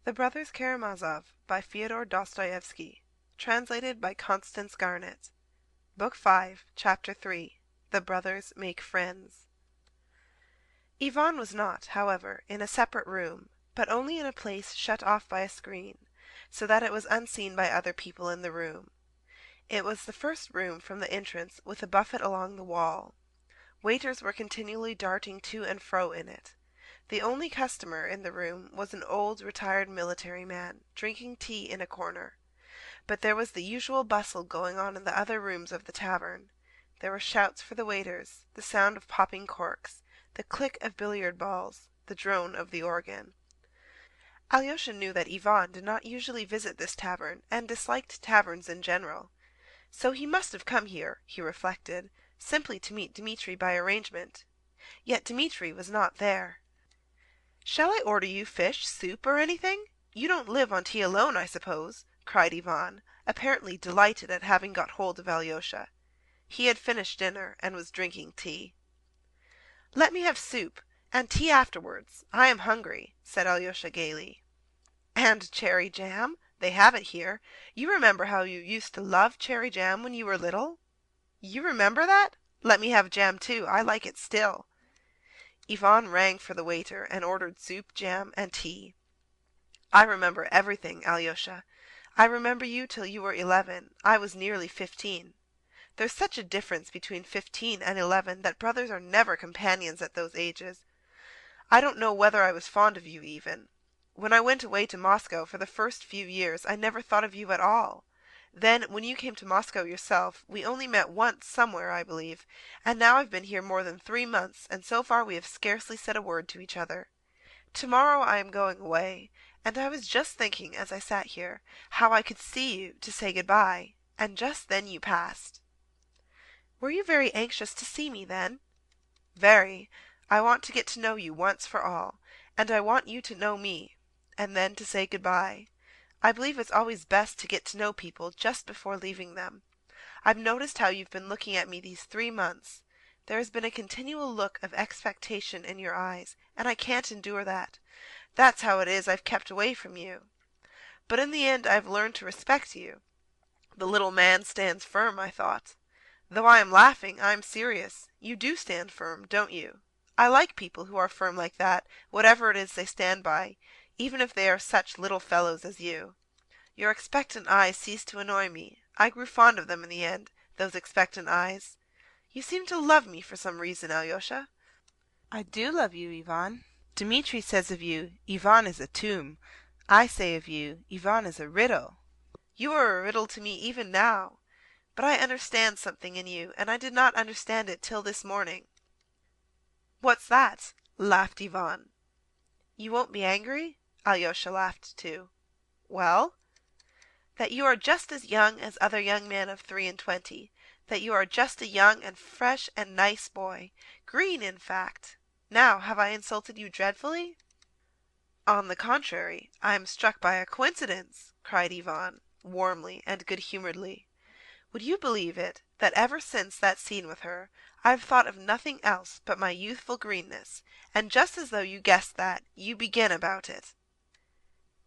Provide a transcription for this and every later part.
The Brothers Karamazov by Fyodor Dostoevsky. Translated by Constance Garnett. Book 5, Chapter 3. The Brothers Make Friends. Ivan was not, however, in a separate room, but only in a place shut off by a screen, so that it was unseen by other people in the room. It was the first room from the entrance, with a buffet along the wall. Waiters were continually darting to and fro in it. The only customer in the room was an old retired military man, drinking tea in a corner. But there was the usual bustle going on in the other rooms of the tavern. There were shouts for the waiters, the sound of popping corks, the click of billiard balls, the drone of the organ. Alyosha knew that Ivan did not usually visit this tavern, and disliked taverns in general. So he must have come here, he reflected, simply to meet Dmitri by arrangement. Yet Dmitri was not there. "Shall I order you fish, soup, or anything? You don't live on tea alone, I suppose?" cried Ivan, apparently delighted at having got hold of Alyosha. He had finished dinner, and was drinking tea. "Let me have soup, and tea afterwards. I am hungry," said Alyosha gaily. "And cherry jam? They have it here. You remember how you used to love cherry jam when you were little?" "You remember that? Let me have jam too. I like it still." Ivan rang for the waiter and ordered soup, jam, and tea. "I remember everything, Alyosha. I remember you till you were 11. I was nearly 15. There's such a difference between 15 and 11 that brothers are never companions at those ages. I don't know whether I was fond of you even. When I went away to Moscow for the first few years I never thought of you at all. Then, when you came to Moscow yourself, we only met once somewhere, I believe, and now I've been here more than 3 months, and so far we have scarcely said a word to each other. Tomorrow I am going away, and I was just thinking, as I sat here, how I could see you to say good-bye, and just then you passed." "Were you very anxious to see me then?" "Very. I want to get to know you once for all, and I want you to know me, and then to say good-bye. I believe it's always best to get to know people just before leaving them. I've noticed how you've been looking at me these 3 months. There has been a continual look of expectation in your eyes, and I can't endure that. That's how it is I've kept away from you. But in the end I've learned to respect you. The little man stands firm, I thought. Though I am laughing, I am serious. You do stand firm, don't you? I like people who are firm like that, whatever it is they stand by, even if they are such little fellows as you. Your expectant eyes ceased to annoy me. I grew fond of them in the end, those expectant eyes. You seem to love me for some reason, Alyosha." "I do love you, Ivan. Dmitri says of you, Ivan is a tomb. I say of you, Ivan is a riddle." "You are a riddle to me even now. But I understand something in you, and I did not understand it till this morning." "What's that?" laughed Ivan. "You won't be angry?" Alyosha laughed too. "Well?" "That you are just as young as other young men of 23, that you are just a young and fresh and nice boy, green in fact. Now, have I insulted you dreadfully?" "On the contrary, I am struck by a coincidence," cried Ivan, warmly and good-humouredly. "Would you believe it, that ever since that scene with her, I have thought of nothing else but my youthful greenness, and just as though you guessed that, you begin about it.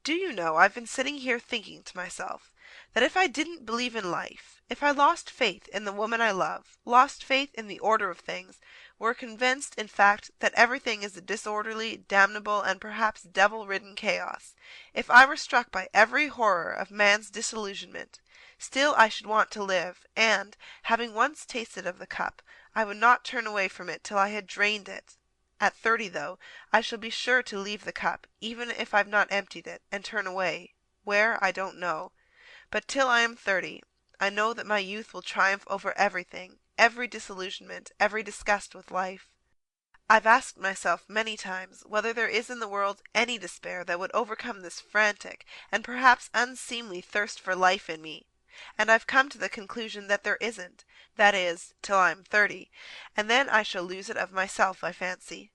Do you know, I've been sitting here thinking to myself that if I didn't believe in life, if I lost faith in the woman I love, lost faith in the order of things, were convinced, in fact, that everything is a disorderly, damnable, and perhaps devil-ridden chaos, if I were struck by every horror of man's disillusionment, still I should want to live, and, having once tasted of the cup, I would not turn away from it till I had drained it. At 30, though, I shall be sure to leave the cup, even if I've not emptied it, and turn away. Where, I don't know. But till I am 30, I know that my youth will triumph over everything, every disillusionment, every disgust with life. I've asked myself many times whether there is in the world any despair that would overcome this frantic and perhaps unseemly thirst for life in me, and I've come to the conclusion that there isn't, that is, till I am 30, and then I shall lose it of myself, I fancy.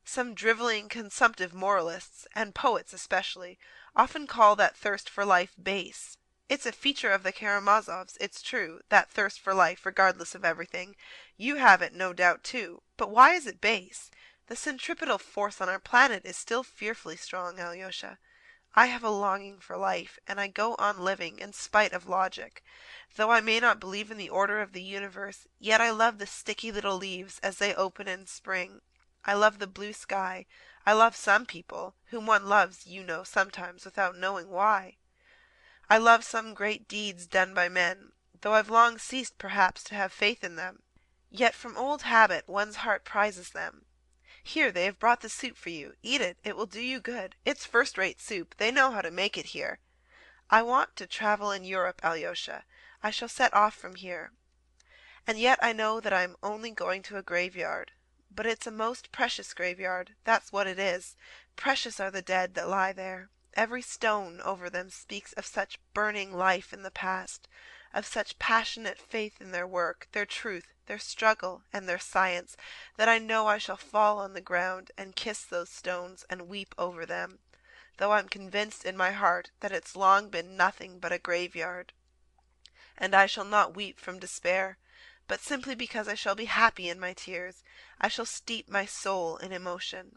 Some drivelling, consumptive moralists, and poets especially, often call that thirst for life base. It's a feature of the Karamazovs, it's true, that thirst for life regardless of everything. You have it, no doubt, too. But why is it base? The centripetal force on our planet is still fearfully strong, Alyosha. I have a longing for life, and I go on living in spite of logic. Though I may not believe in the order of the universe, yet I love the sticky little leaves as they open in spring. I love the blue sky. I love some people, whom one loves, you know, sometimes without knowing why. I love some great deeds done by men, though I've long ceased perhaps to have faith in them. Yet from old habit one's heart prizes them. Here, they have brought the soup for you. Eat it. It will do you good. It's first-rate soup. They know how to make it here. I want to travel in Europe, Alyosha. I shall set off from here. And yet I know that I am only going to a graveyard. But it's a most precious graveyard. That's what it is. Precious are the dead that lie there. Every stone over them speaks of such burning life in the past, of such passionate faith in their work, their truth, their struggle, and their science, that I know I shall fall on the ground and kiss those stones and weep over them, though I'm convinced in my heart that it's long been nothing but a graveyard. And I shall not weep from despair, but simply because I shall be happy in my tears. I shall steep my soul in emotion.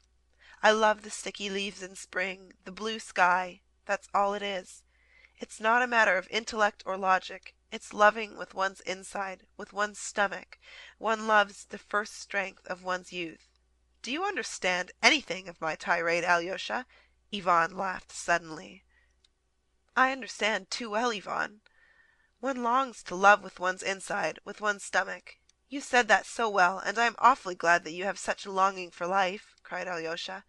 I love the sticky leaves in spring, the blue sky. That's all it is. It's not a matter of intellect or logic. It's loving with one's inside, with one's stomach. One loves the first strength of one's youth. Do you understand anything of my tirade, Alyosha? Ivan laughed suddenly. I understand too well, Ivan. One longs to love with one's inside, with one's stomach. You said that so well, and I am awfully glad that you have such a longing for life, cried Alyosha.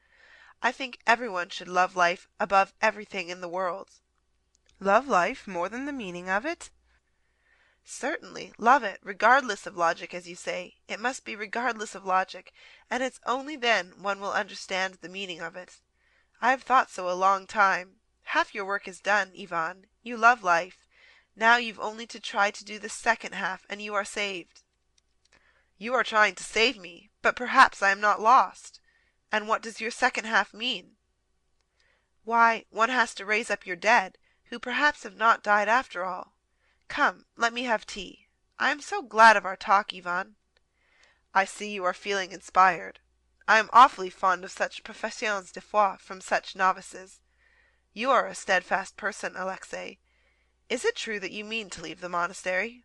I think everyone should love life above everything in the world. Love life more than the meaning of it? Certainly, love it, regardless of logic, as you say. It must be regardless of logic, and it's only then one will understand the meaning of it. I have thought so a long time. Half your work is done, Ivan. You love life. Now you've only to try to do the second half, and you are saved. You are trying to save me, but perhaps I am not lost. And what does your second half mean? Why, one has to raise up your dead, who perhaps have not died after all. Come, let me have tea. I am so glad of our talk, Ivan. I see you are feeling inspired. I am awfully fond of such professions de foi from such novices. You are a steadfast person, Alexei. Is it true that you mean to leave the monastery?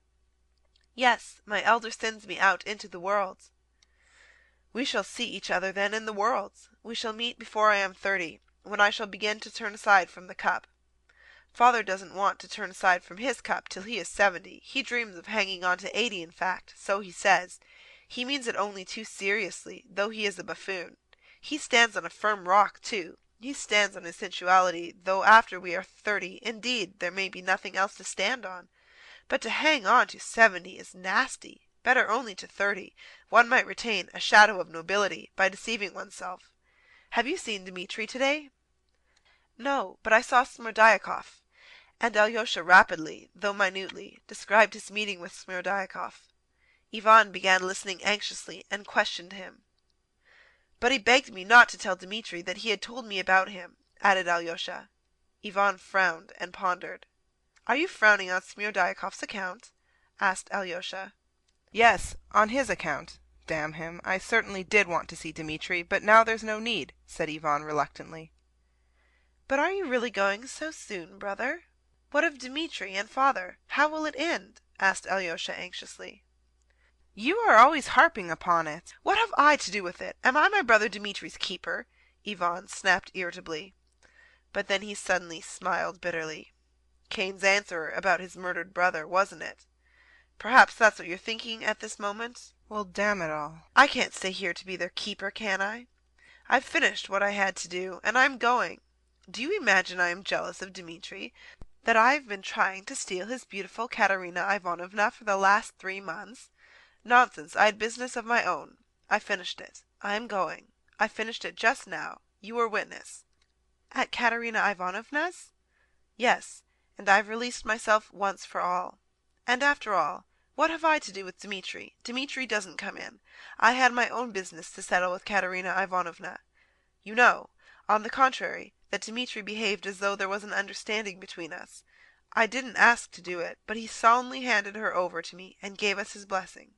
Yes, my elder sends me out into the world. We shall see each other then in the world. We shall meet before I am 30, when I shall begin to turn aside from the cup. Father doesn't want to turn aside from his cup till he is 70. He dreams of hanging on to 80, in fact, so he says. He means it only too seriously, though he is a buffoon. He stands on a firm rock, too. He stands on his sensuality, though after we are 30, indeed, there may be nothing else to stand on. But to hang on to 70 is nasty. Better only to 30. One might retain a shadow of nobility by deceiving oneself. Have you seen Dmitri today? No, but I saw Smerdyakov. And Alyosha rapidly, though minutely, described his meeting with Smerdyakov. Ivan began listening anxiously and questioned him. But he begged me not to tell Dmitri that he had told me about him, added Alyosha. Ivan frowned and pondered. Are you frowning on Smerdyakov's account? Asked Alyosha. Yes, on his account. Damn him, I certainly did want to see Dmitri, but now there's no need, said Ivan reluctantly. But are you really going so soon, brother? What of Dmitri and father? How will it end? Asked Alyosha anxiously. You are always harping upon it. What have I to do with it? Am I my brother Dmitri's keeper? Ivan snapped irritably. But then he suddenly smiled bitterly. Cain's answer about his murdered brother, wasn't it? Perhaps that's what you're thinking at this moment? Well, damn it all. I can't stay here to be their keeper, can I? I've finished what I had to do, and I'm going. Do you imagine I am jealous of Dmitri, that I've been trying to steal his beautiful Katerina Ivanovna for the last 3 months? Nonsense, I had business of my own. I finished it. I am going. I finished it just now. You were witness. At Katerina Ivanovna's? Yes, and I've released myself once for all. And after all, what have I to do with Dmitri? Dmitri doesn't come in. I had my own business to settle with Katerina Ivanovna. You know, on the contrary, that Dmitri behaved as though there was an understanding between us. I didn't ask to do it, but he solemnly handed her over to me and gave us his blessing.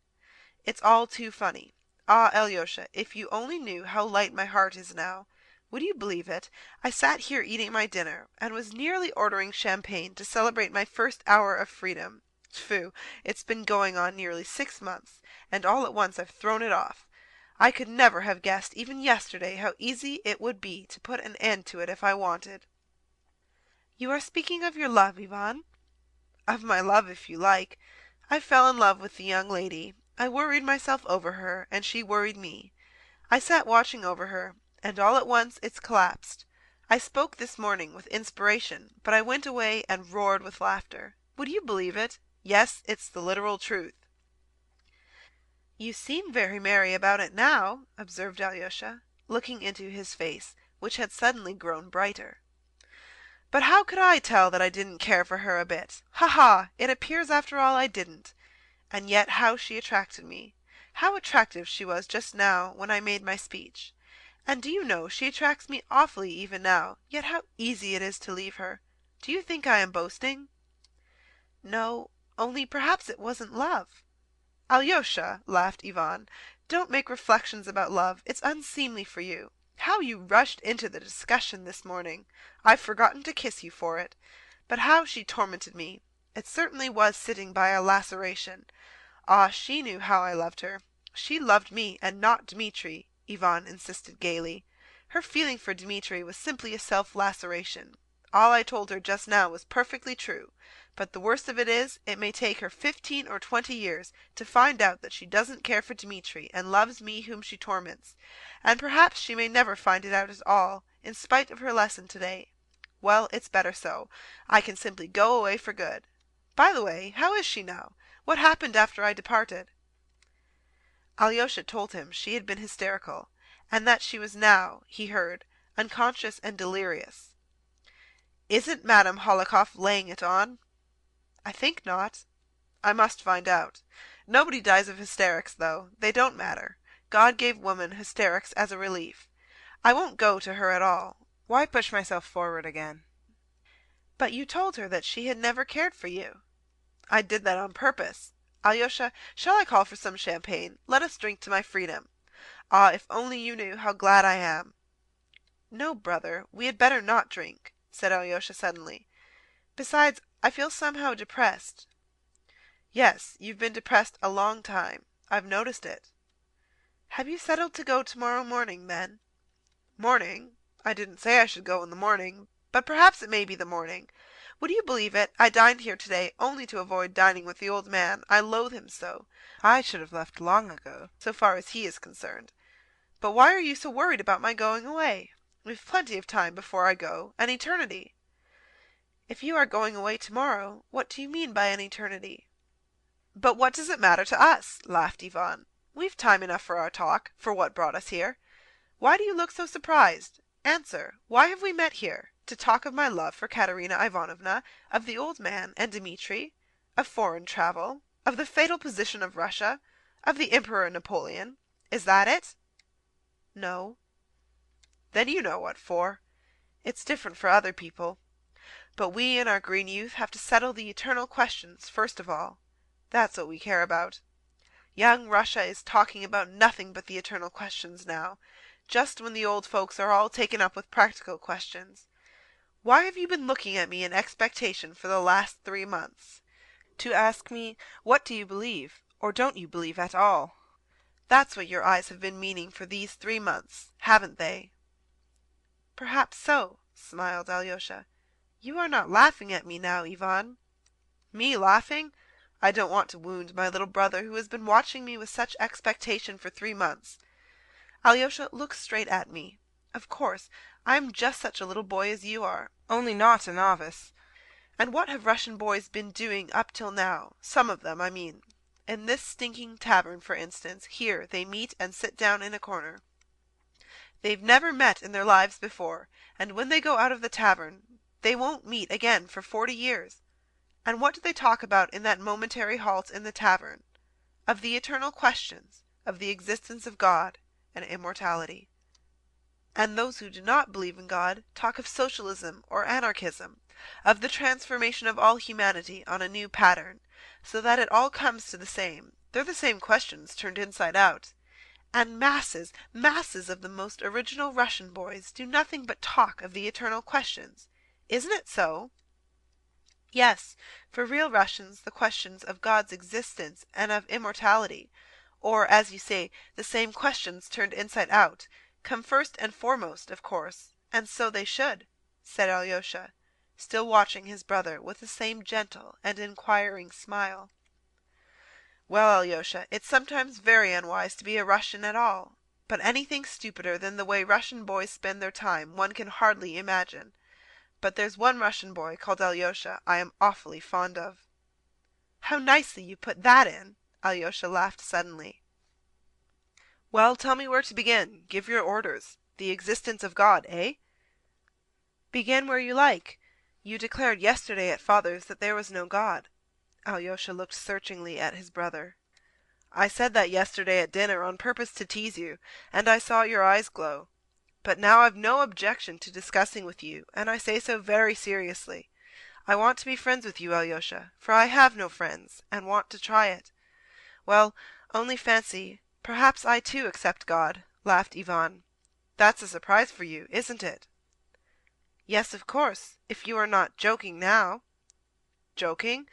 It's all too funny. Ah, Alyosha, if you only knew how light my heart is now. Would you believe it? I sat here eating my dinner, and was nearly ordering champagne to celebrate my first hour of freedom. Phew, it's been going on nearly 6 months, and all at once I've thrown it off. I could never have guessed even yesterday how easy it would be to put an end to it if I wanted." "You are speaking of your love, Ivan?" "Of my love, if you like. I fell in love with the young lady. I worried myself over her, and she worried me. I sat watching over her, and all at once it's collapsed. I spoke this morning with inspiration, but I went away and roared with laughter. Would you believe it? Yes, it's the literal truth." "You seem very merry about it now," observed Alyosha, looking into his face, which had suddenly grown brighter. "But how could I tell that I didn't care for her a bit? Ha ha! It appears after all I didn't. And yet how she attracted me! How attractive she was just now when I made my speech! And do you know she attracts me awfully even now, yet how easy it is to leave her. Do you think I am boasting?" "No, only perhaps it wasn't love." "Alyosha," laughed Ivan, "don't make reflections about love. It's unseemly for you. How you rushed into the discussion this morning! I've forgotten to kiss you for it. But how she tormented me! It certainly was sitting by a laceration. Ah, she knew how I loved her. She loved me and not Dmitri," Ivan insisted gaily. "Her feeling for Dmitri was simply a self-laceration. All I told her just now was perfectly true. But the worst of it is, it may take her 15 or 20 years to find out that she doesn't care for Dmitri and loves me whom she torments. And perhaps she may never find it out at all, in spite of her lesson today. Well, it's better so. I can simply go away for good. By the way, how is she now? What happened after I departed?" Alyosha told him she had been hysterical, and that she was now, he heard, unconscious and delirious. "Isn't Madame Holikov laying it on?" "I think not." "I must find out. Nobody dies of hysterics, though. They don't matter. God gave woman hysterics as a relief. I won't go to her at all. Why push myself forward again?" "But you told her that she had never cared for you." "I did that on purpose. Alyosha, shall I call for some champagne? Let us drink to my freedom. Ah, if only you knew how glad I am." "No, brother, we had better not drink," said Alyosha suddenly. "Besides, I feel somehow depressed." "Yes, you've been depressed a long time. I've noticed it." "Have you settled to go tomorrow morning, then?" "Morning? I didn't say I should go in the morning, but perhaps it may be the morning. Would you believe it, I dined here today only to avoid dining with the old man. I loathe him so. I should have left long ago, so far as he is concerned. But why are you so worried about my going away? We've plenty of time before I go, an eternity." "If you are going away tomorrow, what do you mean by an eternity?" "But what does it matter to us?" laughed Ivan. "We've time enough for our talk, for what brought us here. Why do you look so surprised? Answer, why have we met here? To talk of my love for Katerina Ivanovna, of the old man and Dmitri, of foreign travel, of the fatal position of Russia, of the Emperor Napoleon. Is that it?" "No." "Then you know what for. It's different for other people. But we in our green youth have to settle the eternal questions first of all. That's what we care about. Young Russia is talking about nothing but the eternal questions now, just when the old folks are all taken up with practical questions. Why have you been looking at me in expectation for the last 3 months? To ask me, what do you believe, or don't you believe at all? That's what your eyes have been meaning for these 3 months, haven't they?" "Perhaps so," smiled Alyosha. "You are not laughing at me now, Ivan?" "Me laughing? I don't want to wound my little brother who has been watching me with such expectation for 3 months. Alyosha, look straight at me. Of course, I am just such a little boy as you are, only not a novice. And what have Russian boys been doing up till now, some of them, I mean? In this stinking tavern, for instance, here they meet and sit down in a corner. They've never met in their lives before, and when they go out of the tavern they won't meet again for 40 years. And what do they talk about in that momentary halt in the tavern? Of the eternal questions, of the existence of God and immortality. And those who do not believe in God talk of socialism or anarchism, of the transformation of all humanity on a new pattern, so that it all comes to the same. They're the same questions turned inside out. And masses of the most original Russian boys do nothing but talk of the eternal questions. Isn't it so? Yes, for real Russians the questions of God's existence and of immortality, or, as you say, the same questions turned inside out, come first and foremost, of course, and so they should," said Alyosha, still watching his brother with the same gentle and inquiring smile. "Well, Alyosha, it's sometimes very unwise to be a Russian at all, but anything stupider than the way Russian boys spend their time one can hardly imagine. But there's one Russian boy called Alyosha I am awfully fond of." "How nicely you put that in!" Alyosha laughed suddenly. "Well, tell me where to begin. Give your orders. The existence of God, eh?" "Begin where you like. You declared yesterday at father's that there was no God." Alyosha looked searchingly at his brother. "I said that yesterday at dinner on purpose to tease you, and I saw your eyes glow. But now I've no objection to discussing with you, and I say so very seriously. I want to be friends with you, Alyosha, for I have no friends, and want to try it. Well, only fancy, perhaps I too accept God," laughed Ivan. "That's a surprise for you, isn't it?" "Yes, of course, if you are not joking now." "Joking?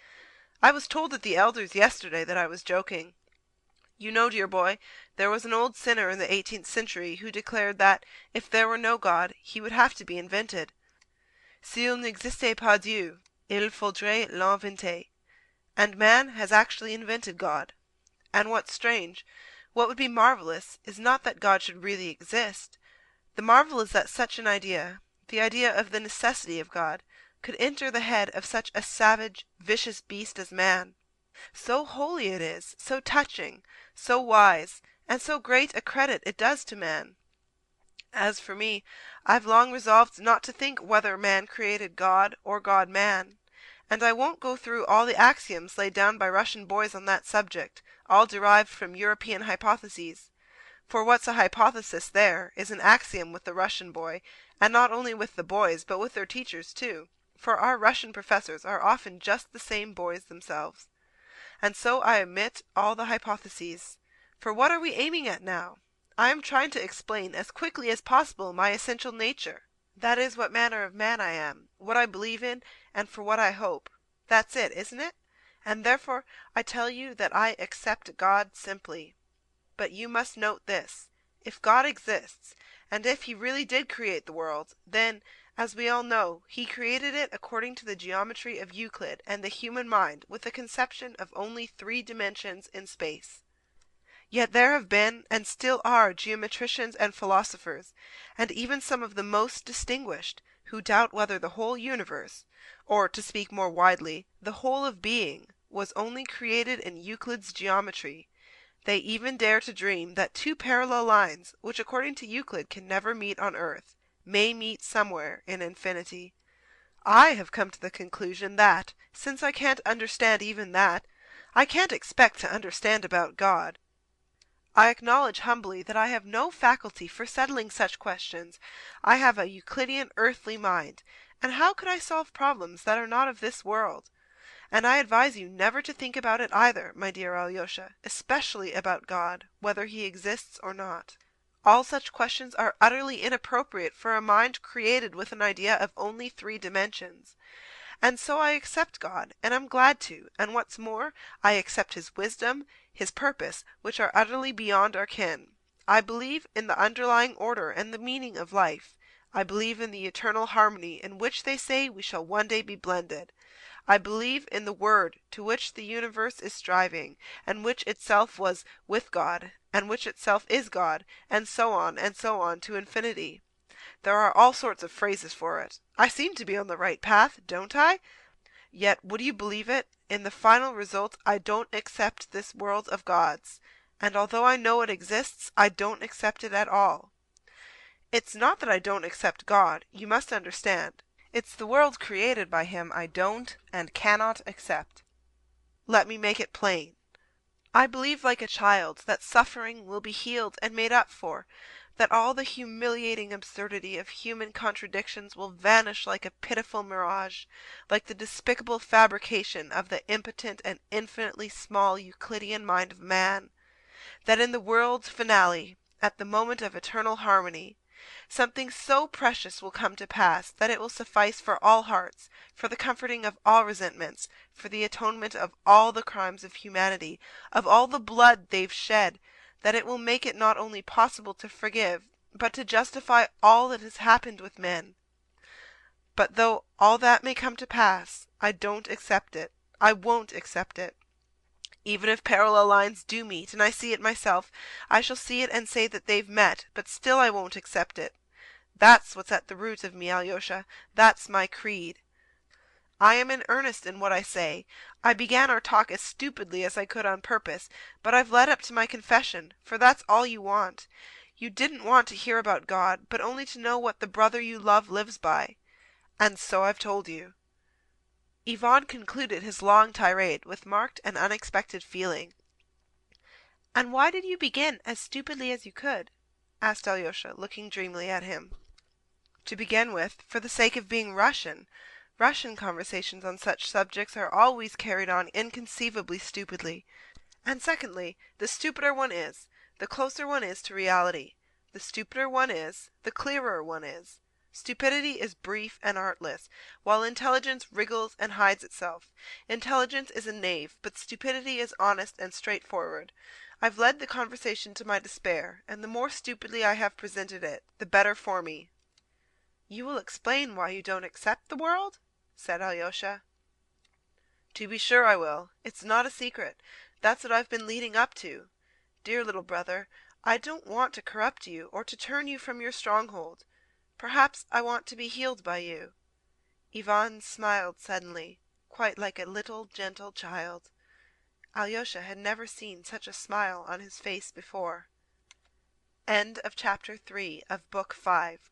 I was told at the elders yesterday that I was joking. You know, dear boy, there was an old sinner in the 18th century who declared that, if there were no God, he would have to be invented. S'il n'existait pas Dieu, il faudrait l'inventer. And man has actually invented God. And what's strange, what would be marvelous, is not that God should really exist. The marvel is that such an idea, the idea of the necessity of God, could enter the head of such a savage, vicious beast as man. So holy it is, so touching, so wise, and so great a credit it does to man. As for me, I've long resolved not to think whether man created God or God man, and I won't go through all the axioms laid down by Russian boys on that subject, all derived from European hypotheses. For what's a hypothesis there is an axiom with the Russian boy, and not only with the boys, but with their teachers too, for our Russian professors are often just the same boys themselves. And so I omit all the hypotheses. For what are we aiming at now? I am trying to explain as quickly as possible my essential nature. That is what manner of man I am, what I believe in, and for what I hope. That's it, isn't it? And therefore I tell you that I accept God simply. But you must note this. If God exists, and if he really did create the world, then, as we all know, he created it according to the geometry of Euclid and the human mind with the conception of only 3 dimensions in space. Yet there have been and still are geometricians and philosophers, and even some of the most distinguished, who doubt whether the whole universe, or to speak more widely, the whole of being, was only created in Euclid's geometry. They even dare to dream that 2 parallel lines, which according to Euclid can never meet on earth, may meet somewhere in infinity. I have come to the conclusion that, since I can't understand even that, I can't expect to understand about God. I acknowledge humbly that I have no faculty for settling such questions. I have a Euclidean earthly mind, and how could I solve problems that are not of this world? And I advise you never to think about it either, my dear Alyosha, especially about God, whether he exists or not. All such questions are utterly inappropriate for a mind created with an idea of only 3 dimensions. And so I accept God, and am glad to, and what's more, I accept his wisdom, his purpose, which are utterly beyond our ken. I believe in the underlying order and the meaning of life. I believe in the eternal harmony in which they say we shall one day be blended. I believe in the Word to which the universe is striving, and which itself was with God, and which itself is God, and so on to infinity. There are all sorts of phrases for it. I seem to be on the right path, don't I? Yet, would you believe it, in the final result I don't accept this world of God's, and although I know it exists, I don't accept it at all. It's not that I don't accept God, you must understand. It's the world created by him I don't and cannot accept. Let me make it plain. I believe like a child that suffering will be healed and made up for, that all the humiliating absurdity of human contradictions will vanish like a pitiful mirage, like the despicable fabrication of the impotent and infinitely small Euclidean mind of man. that in the world's finale, at the moment of eternal harmony, something so precious will come to pass that it will suffice for all hearts, for the comforting of all resentments, for the atonement of all the crimes of humanity, of all the blood they've shed, that it will make it not only possible to forgive, but to justify all that has happened with men. But though all that may come to pass, I don't accept it. I won't accept it. Even if parallel lines do meet, and I see it myself, I shall see it and say that they've met, but still I won't accept it. That's what's at the root of me, Alyosha. That's my creed. I am in earnest in what I say. I began our talk as stupidly as I could on purpose, but I've led up to my confession, for that's all you want. You didn't want to hear about God, but only to know what the brother you love lives by. And so I've told you." Ivan concluded his long tirade with marked and unexpected feeling. "And why did you begin as stupidly as you could?" asked Alyosha, looking dreamily at him. "To begin with, for the sake of being Russian. Russian conversations on such subjects are always carried on inconceivably stupidly. And secondly, the stupider one is, the closer one is to reality. The stupider one is, the clearer one is. Stupidity is brief and artless, while intelligence wriggles and hides itself. Intelligence is a knave, but stupidity is honest and straightforward. I've led the conversation to my despair, and the more stupidly I have presented it, the better for me." "You will explain why you don't accept the world?" said Alyosha. "To be sure I will. It's not a secret. That's what I've been leading up to. Dear little brother, I don't want to corrupt you, or to turn you from your stronghold. Perhaps I want to be healed by you." Ivan smiled suddenly, quite like a little gentle child. Alyosha had never seen such a smile on his face before. End of chapter 3 of Book 5.